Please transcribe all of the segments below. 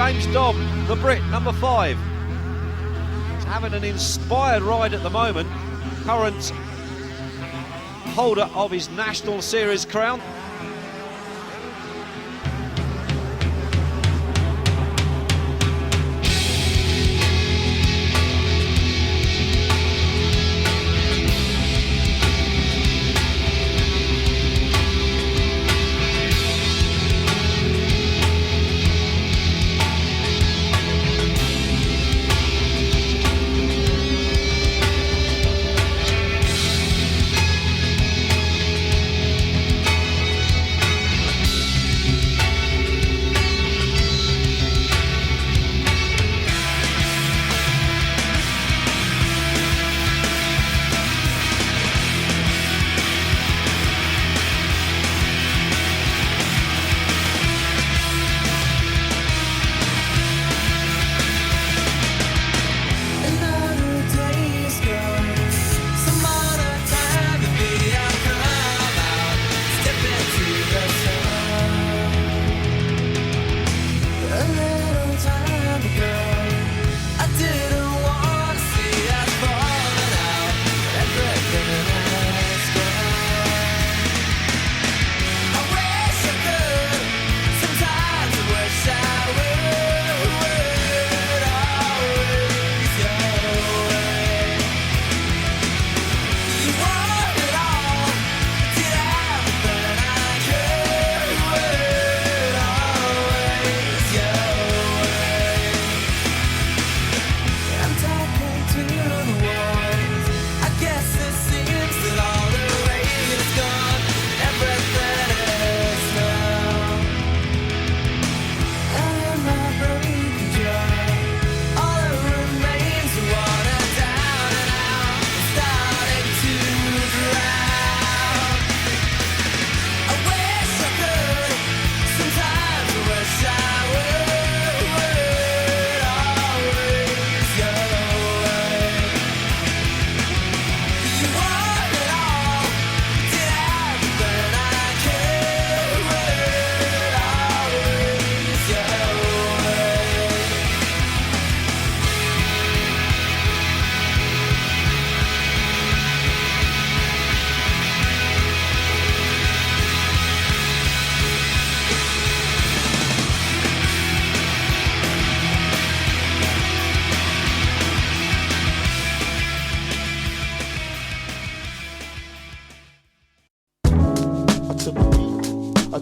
James Dobb, the Brit, number 5. He's having an inspired ride at the moment. Current holder of his National Series crown.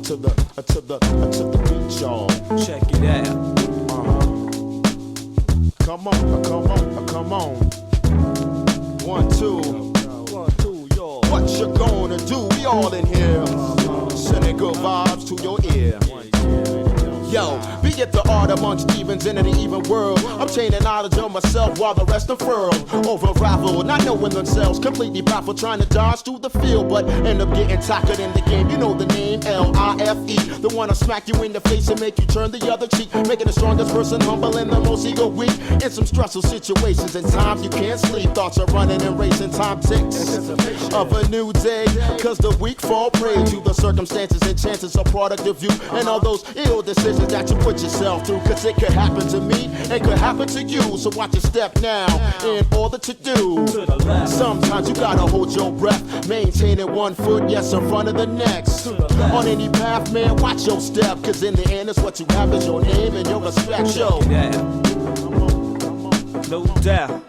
To the beat, y'all. Check it out. Come on, come on. 1, 2. 1, 2, y'all. What you gonna do? We all in here. Sending good vibes to your ear. Yo, be it the art amongst Stevens in an even world. I'm chaining knowledge of myself while the rest unfurl. Over rival, not knowing themselves, completely baffled, trying to dodge through the field, but end up getting tackled in the game. You know the name, L-I-F-E. The one to smack you in the face and make you turn the other cheek, making the strongest person humble and the most ego weak. In some stressful situations and times you can't sleep, thoughts are running and racing, time ticks of a new day, cause the weak fall prey to the circumstances and chances of product of you and all those ill decisions that you put yourself through, cause it could happen to me, it could happen to you, so watch your step now in order to do. Sometimes you gotta hold your breath, maintaining 1 foot, yes, in front of the next. On any path, man, watch your step, cause in the end, it's what you have is your name and your respect, yo. No doubt.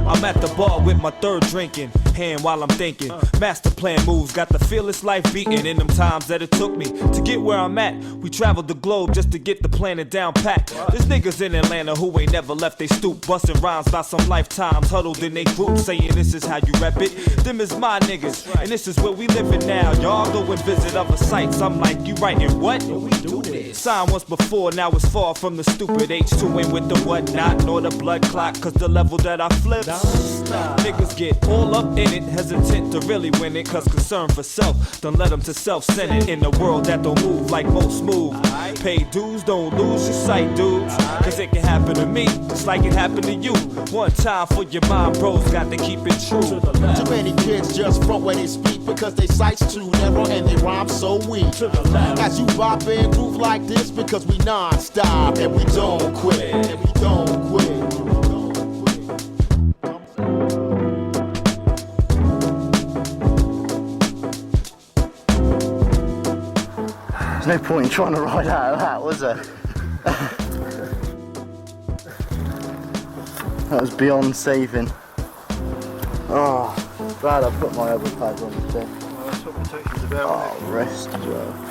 I'm at the bar with my third drinking hand while I'm thinking. Master plan moves, got the fearless life beating. In them times that it took me to get where I'm at, we traveled the globe just to get the planet down pat. There's niggas in Atlanta who ain't never left they stoop, busting rhymes by some lifetimes, huddled in they group, saying this is how you rep it. Them is my niggas, and this is where we living now. Y'all go and visit other sites. I'm like, you writing what? We do this. Signed once before, now it's far from the stupid H2 and with the whatnot, nor the blood clot, cause the level that I flip. Niggas get all up in it, hesitant to really win it, cause concern for self done led them to self-centered in a world that don't move like most move. Pay dues, don't lose your sight, dudes. Cause it can happen to me, just like it happened to you. One time for your mind, bros, got to keep it true. Too many kids just front when they speak because they sight's too narrow and they rhyme so weak. As you bop and groove like this because we non-stop and we don't quit. And we don't quit. There's no point in trying to ride out of that, was there? That was beyond saving. Oh, glad I put my elbow pads on today. Well, that's what protection's about. Oh, rest as well.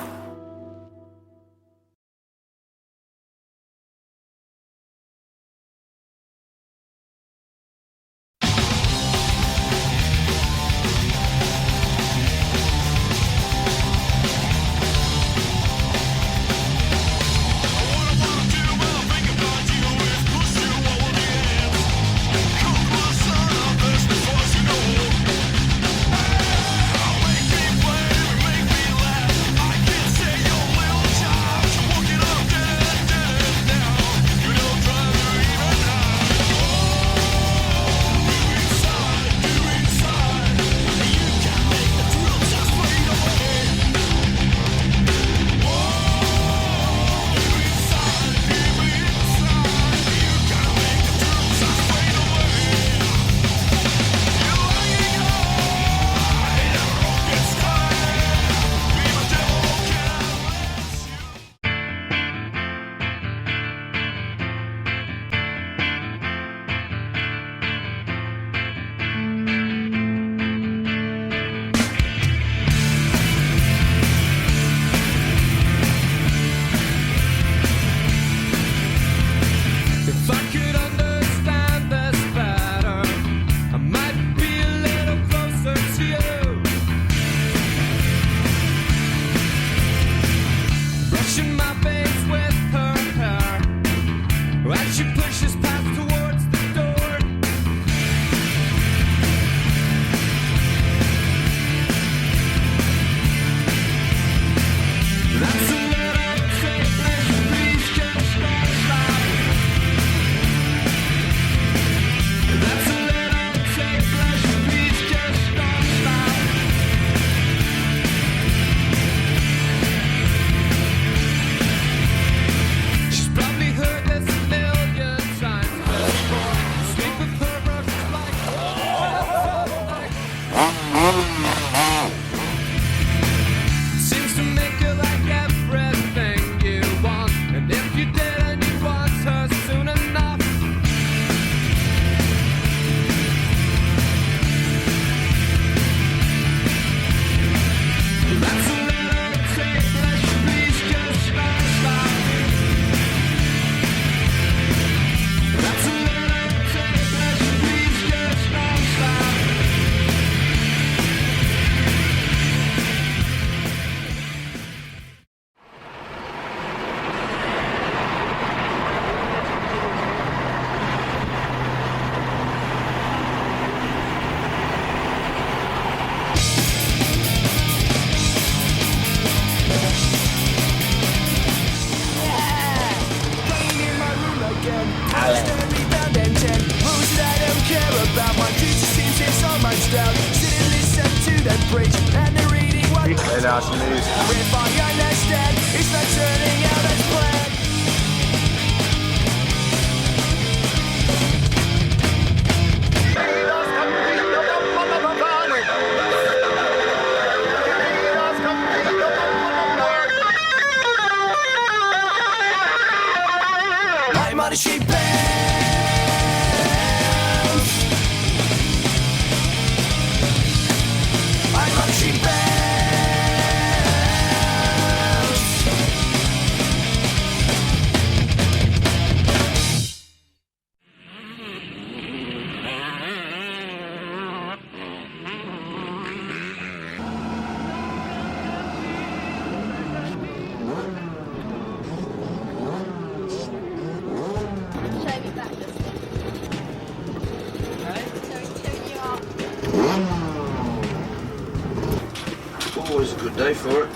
Always a good day for it.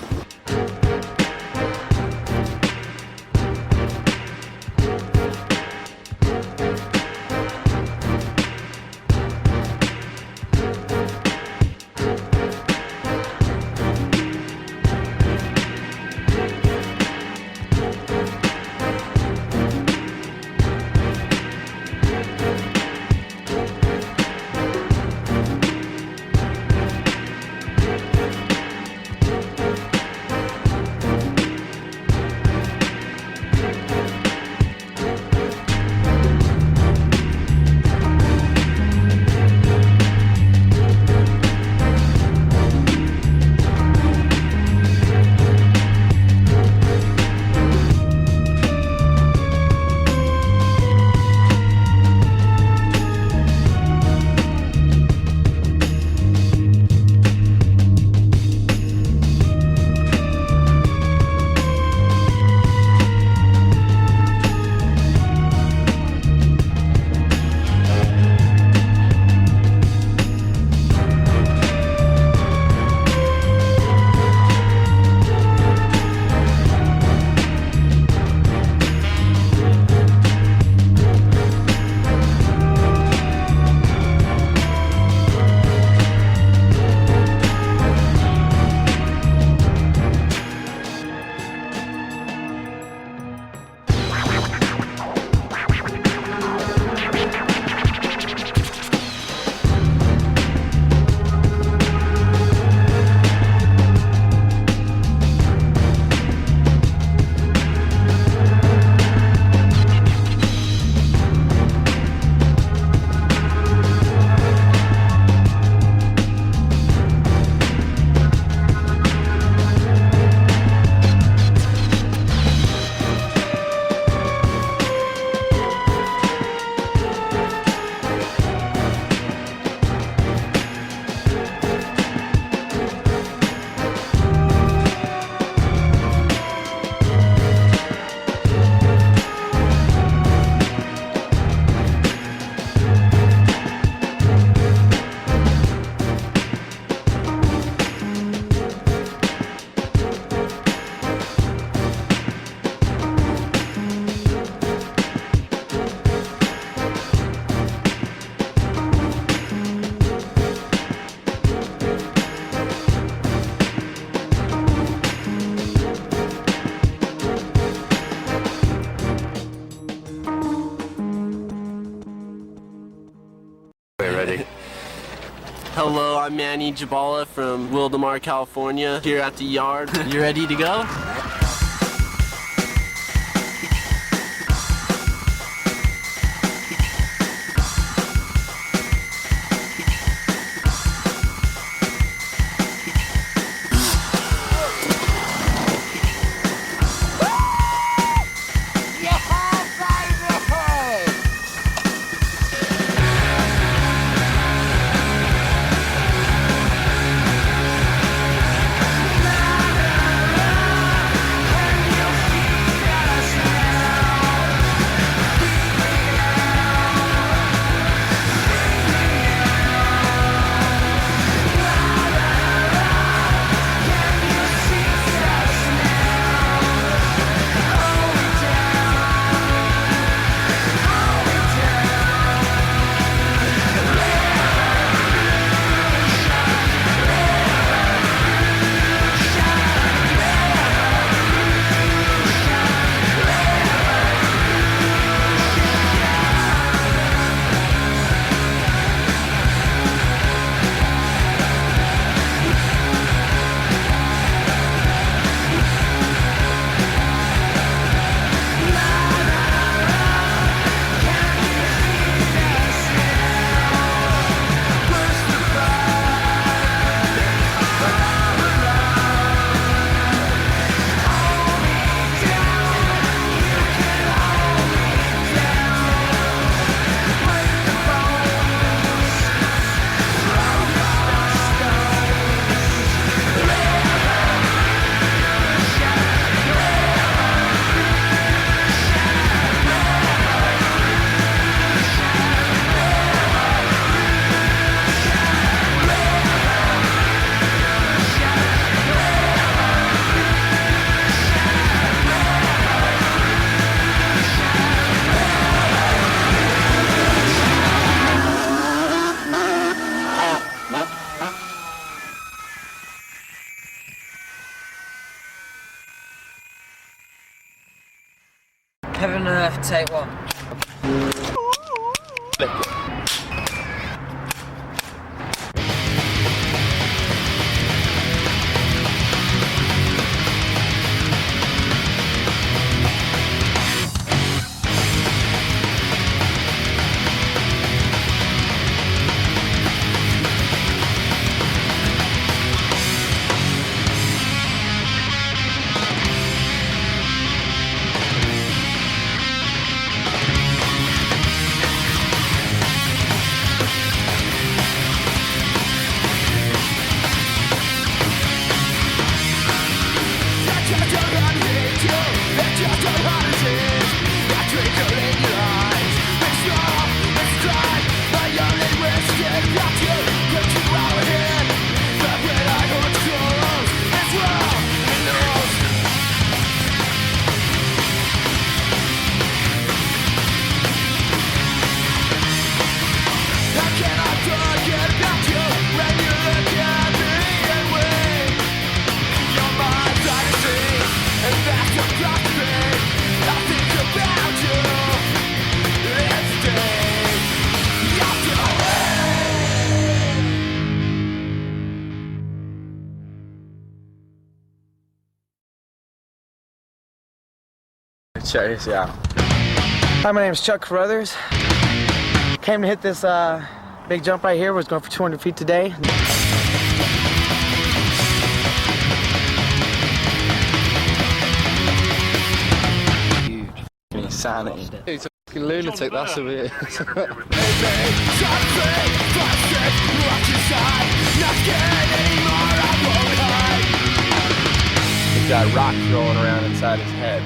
Hello, I'm Manny Jabala from Wildomar, California, here at the yard. You ready to go? Kevin and Earth, take one. Check this out. Hi, my name is Carothers. Came to hit this big jump right here. Was going for 200 feet today. Huge insanity. He's a fucking lunatic, that's a bit. He's got rocks rolling around inside his head.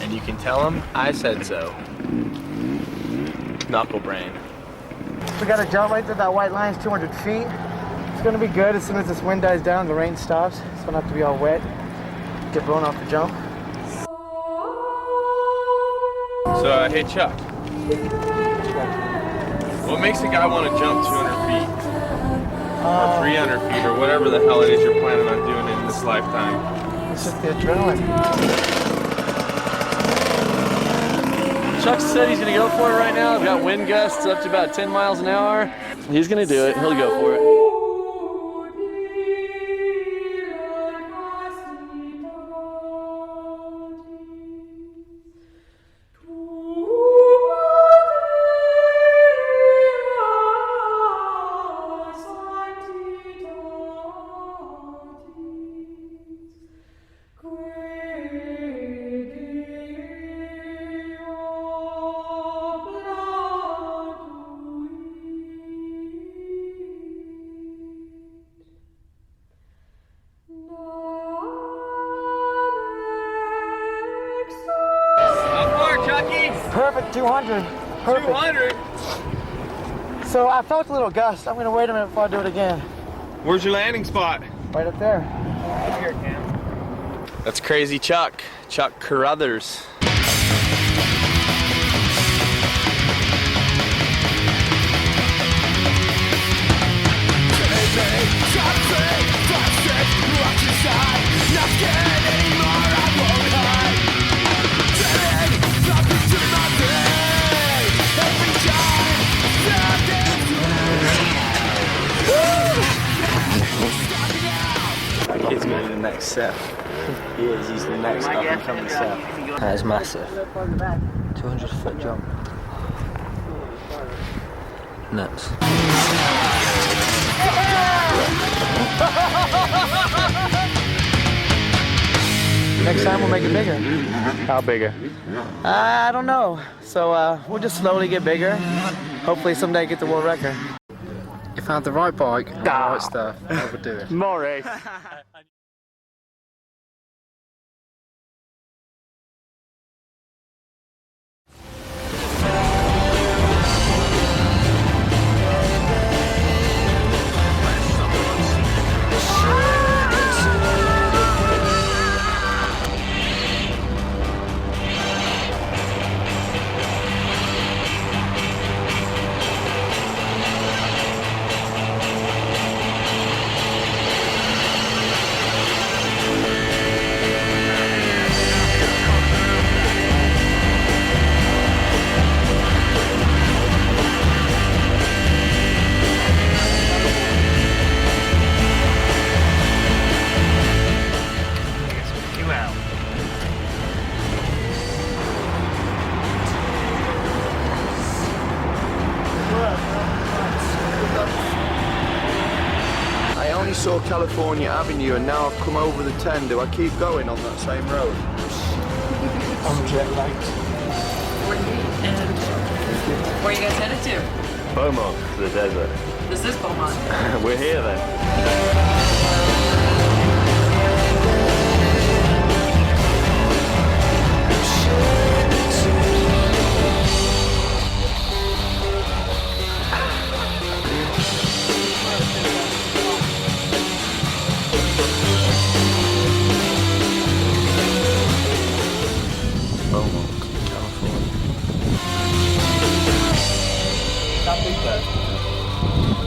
And you can tell him, I said so. Knuckle brain. We got a jump right there. That white line's 200 feet. It's going to be good as soon as this wind dies down, the rain stops. So I don't have to be all wet. Get blown off the jump. So, hey Chuck. What makes a guy want to jump 200 feet? Or 300 feet, or whatever the hell it is you're planning on doing in this lifetime? It's just the adrenaline. Chuck said he's going to go for it right now. I've got wind gusts up to about 10 miles an hour. He's going to do it. He'll go for it. 200. Perfect. 200? So I felt a little gust. I'm gonna wait a minute before I do it again. Where's your landing spot? Right up there. Here, Cam. That's Crazy Chuck. Chuck Carothers. That kid's going to be the next Seth. He is, he's the next up and coming Seth. That is massive. 200-foot jump. Nuts. Next time we'll make it bigger. How bigger? I don't know. So we'll just slowly get bigger. Hopefully someday get the world record. If I had the right bike and the right stuff, I would do it. Morris. I only saw California Avenue and now I've come over the 10. Do I keep going on that same road? I'm jet lagged. Where are you guys headed to? Beaumont, to the desert. This is Beaumont. We're here then.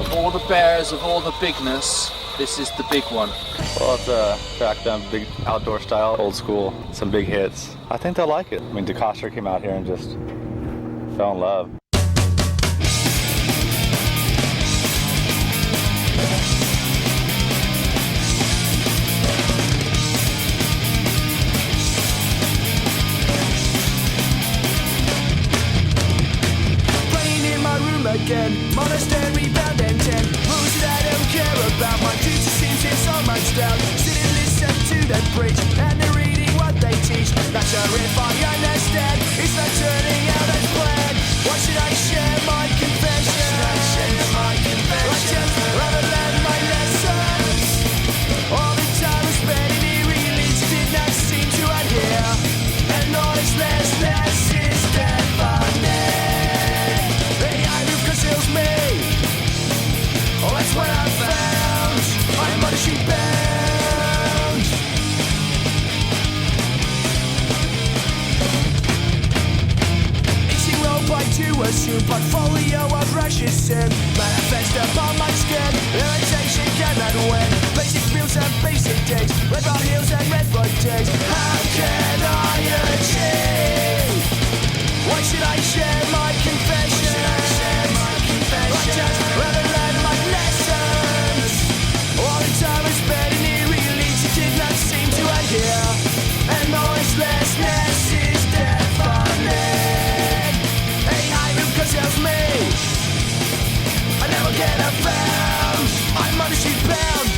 Of all the bears, of all the bigness, this is the big one. Well, it's a track done big outdoor style, old school, some big hits. I think they'll like it. I mean, DeCoster came out here and just fell in love. Again, monastery bound and 10 rules that I don't care about. My duty seems it's so much down. Sit and listen to them preach, and they're reading what they teach. Not sure if I understand, it's not turning out as planned. Why should I share my confession? I just rather learn my lessons. All the time I spent in the religion did not seem to adhere. And noiselessness is deafening. Me. Oh, that's what I found. I'm on a sheep bound. Eating rope I do assume portfolio of rushes sin. Manifest upon my skin. Irritation cannot win. Basic meals and basic days. Red bar heels and red bright days. How can I achieve? Why should I share my confession? I just rather learn my lessons. All the time I spent in the religion did not seem to adhere. And noiselessness is deafening. AI Rouke tells me I never get found. I'm on a sheep bound.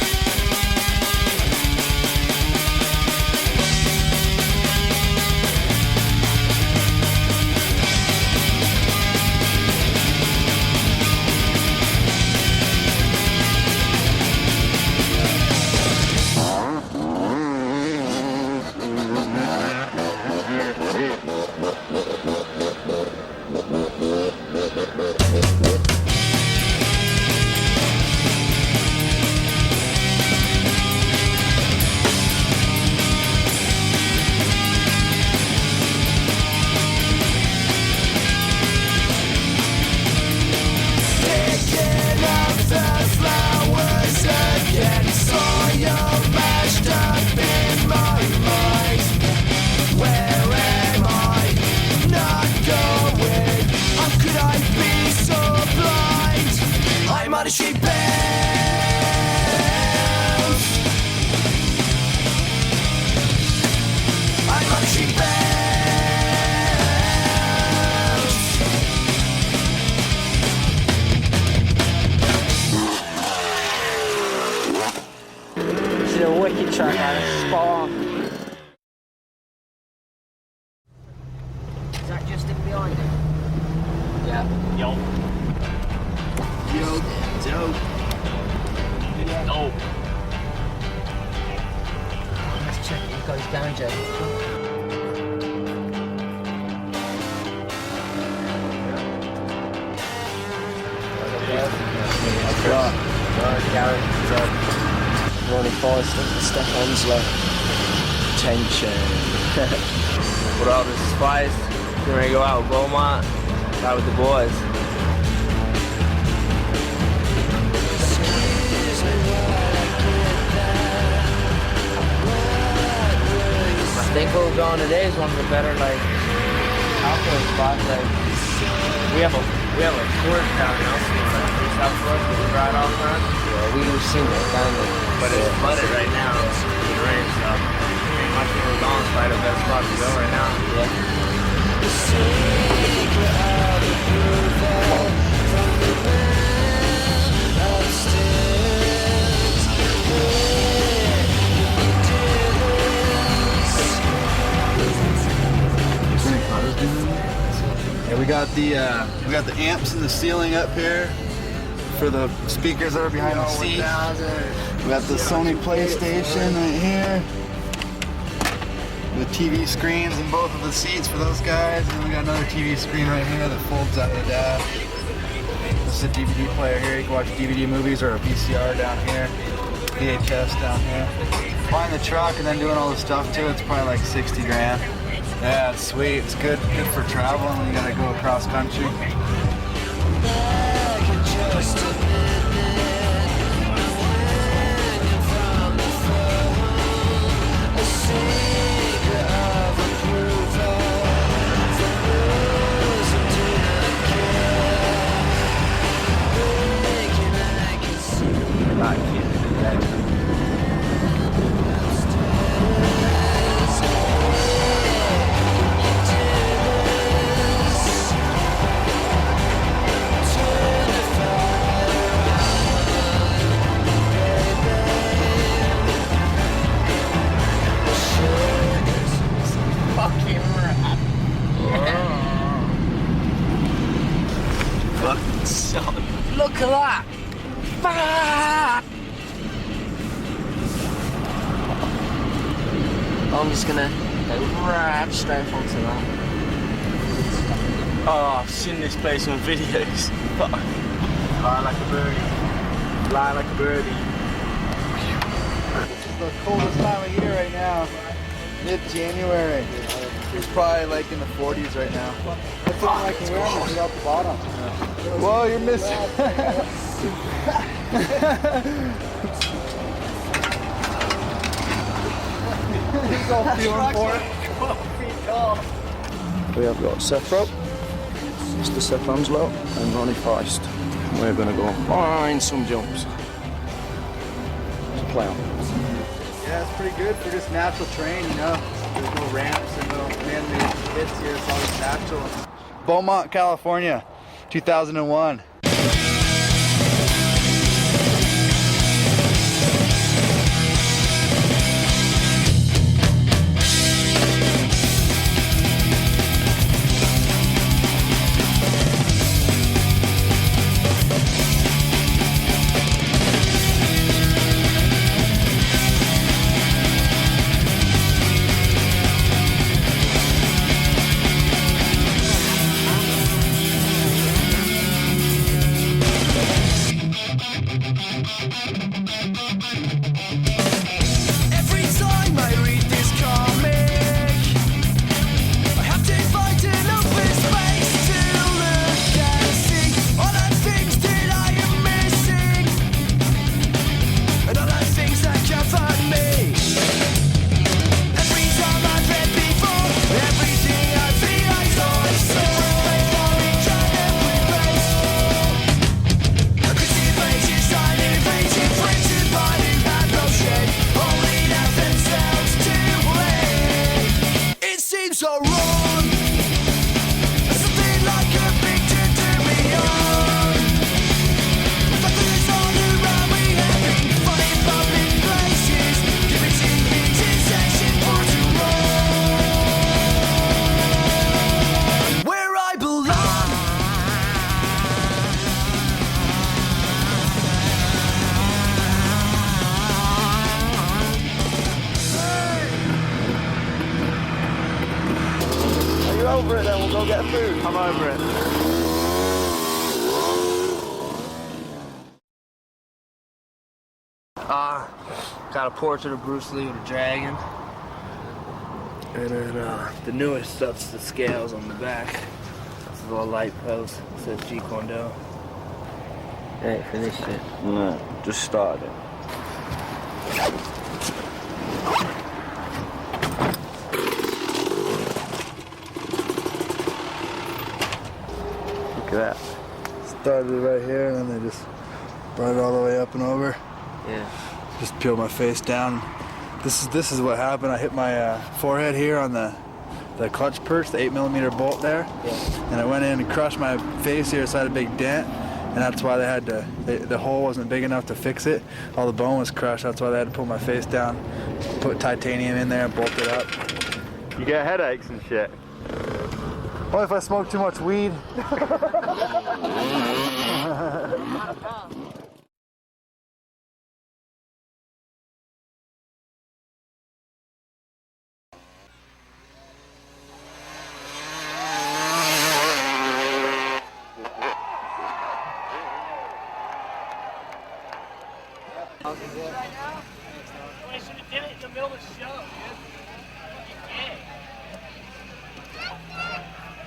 she bounce. I'm on she bounce. She's a wicked track, man. Spot on. Is that just in behind him? Yeah. Yo. Yo, dope. Dope. Let's check if he got his down, Jay. Garrison, Ronnie, Faisst, Seth, Enslow. Tension. What up, this is Faisst. We're gonna go out with Beaumont, out with the boys. I think where we're going today is one of the better outdoor spots. We have a court down in Enslow. South for us, we can ride off front. Yeah, we've seen it down there. But it's flooded right now. It's in the rain, so I think my team is on. It's probably the best spot to go right now. Yeah, we got the amps in the ceiling up here for the speakers that are behind the seat. We got the Sony PlayStation right here. The TV screens in both of the seats for those guys. And we got another TV screen right here that folds out of the dash. This is a DVD player here. You can watch DVD movies or a VCR down here. VHS down here. Buying the truck and then doing all the stuff too, it's probably like 60 grand. Yeah, it's sweet. It's good for traveling when you gotta go across country. Look at that! I'm just gonna go right straight onto that. Oh, I've seen this place on videos. Fly like a birdie. Fly like a birdie. This is the coldest time of year right now. Mid-January. It's probably like in the 40s right now. That's what I can wear them without the bottom. Whoa, you're missing. He's all feeling for it. We have got Seth Rouke, Mr. Seth Enslow, and Ronnie Faisst. We're going to go find some jumps to play on. Yeah, it's pretty good for just natural terrain, you know. There's no ramps and no man-made hits here. It's all just natural. Beaumont, California, 2001. over it, then we'll go get food. I'm over it. Got a portrait of Bruce Lee with a dragon. And then the newest stuff's the scales on the back. It's a little light post. It says Jeet Kune Do. Ain't finished it. No, just started. Look at that. Started it right here, and then they just brought it all the way up and over. Yeah. Just peeled my face down. This is what happened. I hit my forehead here on the clutch perch, the 8mm bolt there. Yeah. And I went in and crushed my face here, so I had a big dent. And that's why they had to, the hole wasn't big enough to fix it. All the bone was crushed. That's why they had to pull my face down, put titanium in there and bolt it up. You get headaches and shit. What if I smoke too much weed?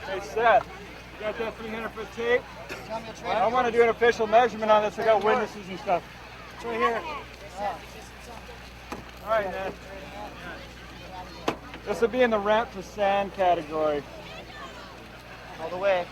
Hey Seth, you got that 300-foot tape? I want to do an official measurement on this. I got witnesses and stuff. It's right here. All right, man. This will be in the ramp to sand category. All the way.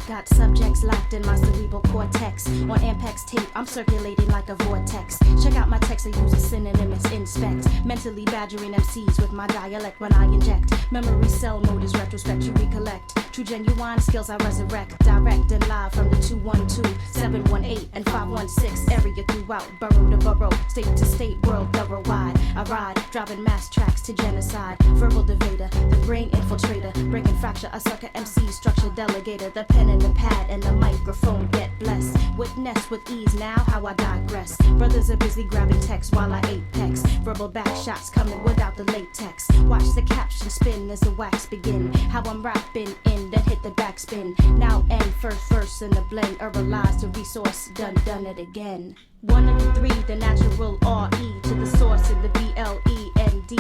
Got subjects locked in my cerebral cortex. On Ampex tape, I'm circulating like a vortex. Check out my text, I use a synonym as inspect. Mentally badgering MCs with my dialect when I inject. Memory cell mode is retrospect, you recollect. True genuine skills I resurrect. Direct and live from the 212, 718, and 516. Area throughout, borough to borough, state to state, world thorough wide. I ride, driving mass tracks to genocide. Verbal devator, the brain infiltrator. Breaking fracture, a sucker MC, structure delegator. The pen and the pad and the microphone get blessed. Witness with ease now how I digress. Brothers are busy grabbing text while I apex. Verbal back shots coming without the latex. Watch the caption spin as the wax begin. How I'm rapping in, then hit the backspin. Now end first verse in the blend. Herbalize the resource, done it again. One of the three, the natural R-E to the source in the B-L-E-N-D.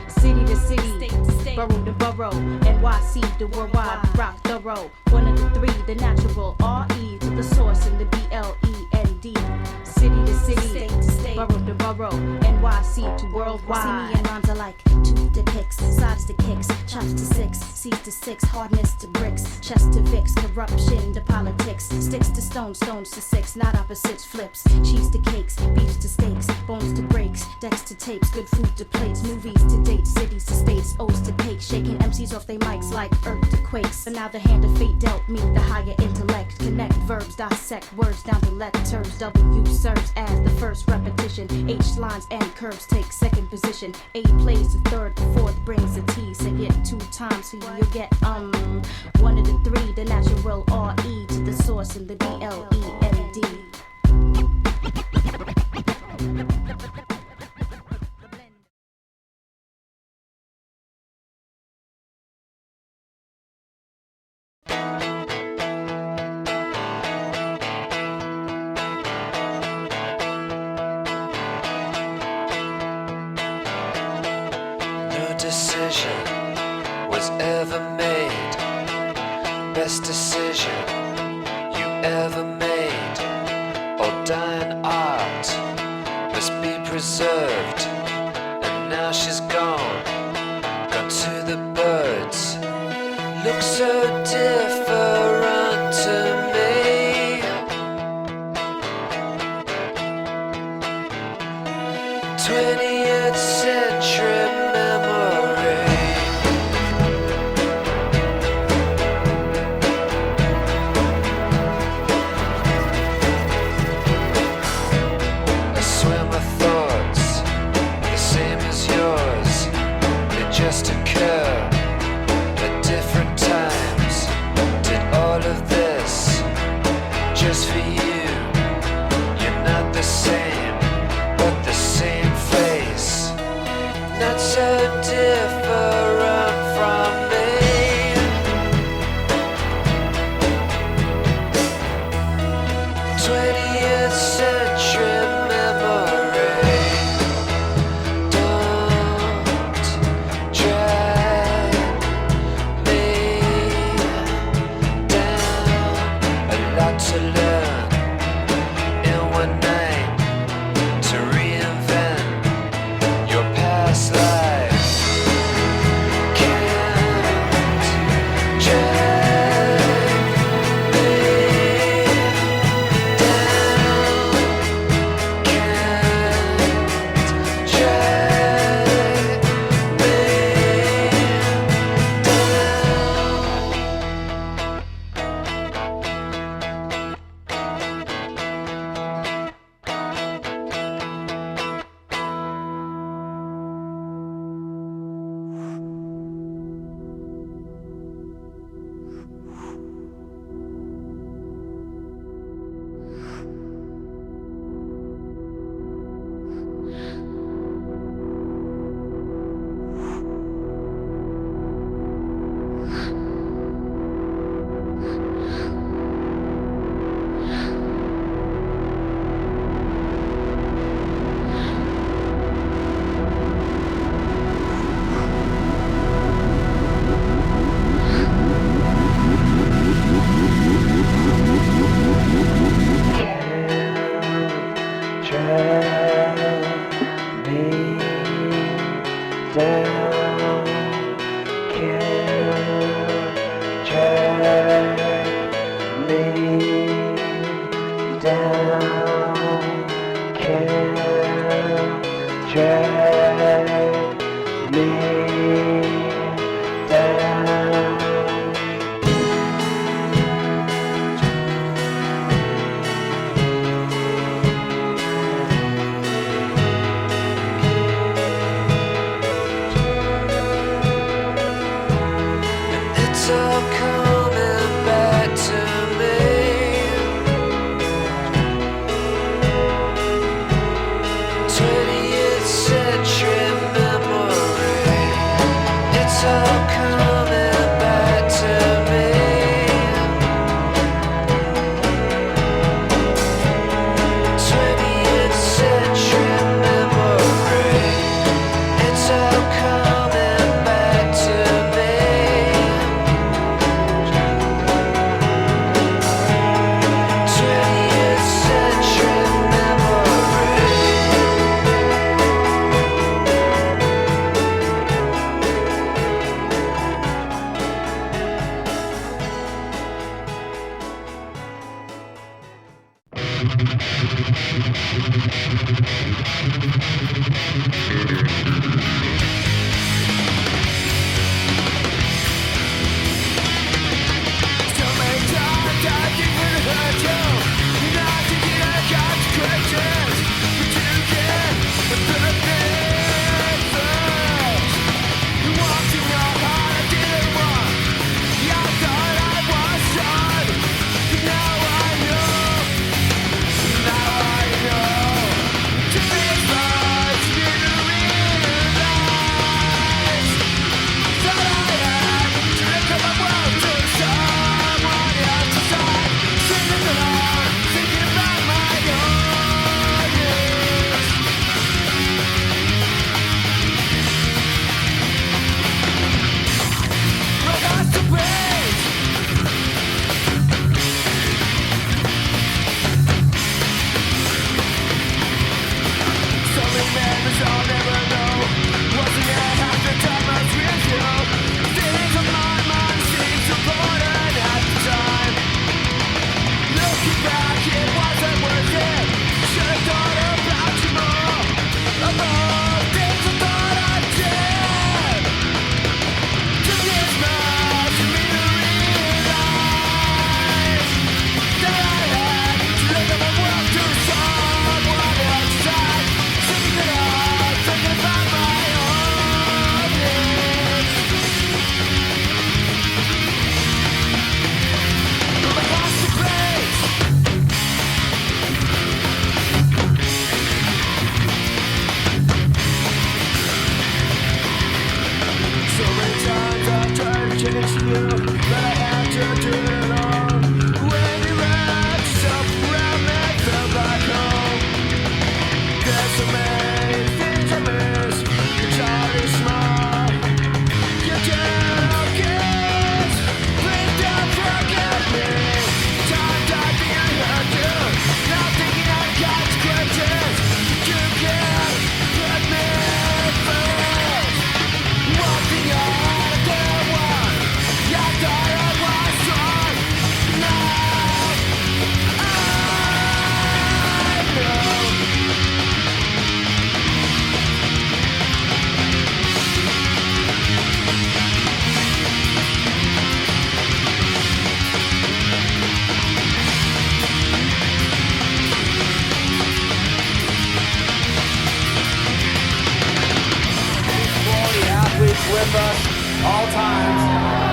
City to city, state to state, borough to borough, NYC, the worldwide, rock thorough. One of the three, the natural R-E to the source in the B-L-E-N-D. City to city, state to state, borough to borough, NYC to worldwide. See me and rhymes alike, tooth to picks, sides to kicks, chops to six, C's to six, hardness to bricks, chest to Vicks, corruption to politics, sticks to stones, stones to six, not opposites, flips, cheese to cakes, beefs to steaks, bones to breaks, decks to tapes, good food to plates, movies to dates, cities to states, O's to cakes, shaking MCs off they mics like earth to quakes. And now the hand of fate dealt me the higher intellect, connect verbs, dissect words down to letters, W serves as the first repetition, H lines and curves take second position, A plays the third, the fourth brings a T, say it 2 times so you'll get one of the three, the natural R-E to the source in the B-L-E-N-D. was ever made. Best decision you ever made. Old dying art must be preserved. And now she's gone to the birds. Look so different to me. 20th century memory. I swear my thoughts, the same as yours, they just occur at different times. Did all of this just for you. You're not the same, but the same face. Not so different from me. 20th century memory. Don't drag me down. A lot to learn in one night to reinvent your past life. Can't drag me down. Can't drag me It's all coming back to me. 20th century memory. so many things I miss. It's already small. You can't get. Please don't forget me. Time died behind you. Not thinking of consequences. You can't put me first. One thing on a good one. I thought I was strong. Now I know. Athletes with us all times.